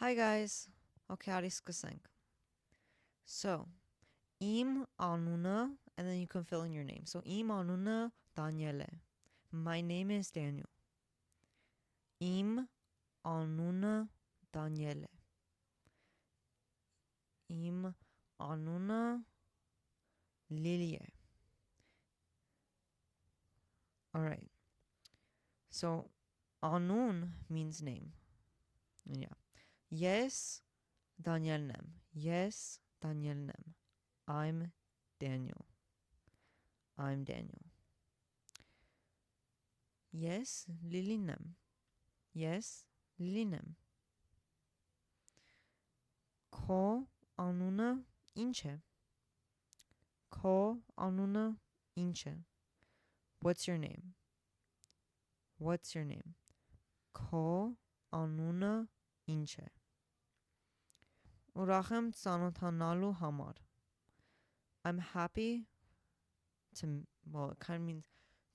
Hi guys. Okay, սկսենք. So, im anuna, and then you can fill in your name. So, im anuna Daniele. My name is Daniel. Im anuna Daniele. Im anuna Lilie. All right. So, anun means name. Yeah. Yes, Daniel Nem. Yes, Daniel Nem. I'm Daniel. I'm Daniel. Yes, Lili Nem. Yes, Lilinem. Քո անունը ինչ է? Քո անունը ինչ է? What's your name? What's your name? Քո անունը ինչ է? Ուրախ եմ ծանոթանալու համար. I'm happy to, well, it kind of means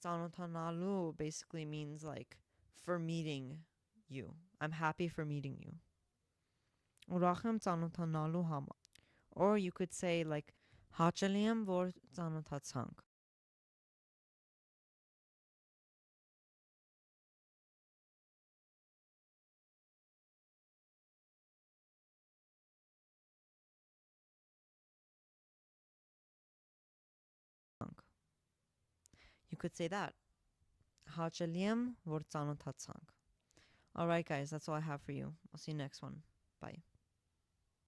ծանոթանալու basically means like for meeting you. I'm happy for meeting you. ուրախ եմ ծանոթանալու համար. Or you could say like հաճելի եմ որ ծանոթացանք. You could say that. Հաճելի եմ որ ծանոթացանք. All right, guys, that's all I have for you. I'll see you next one. Bye.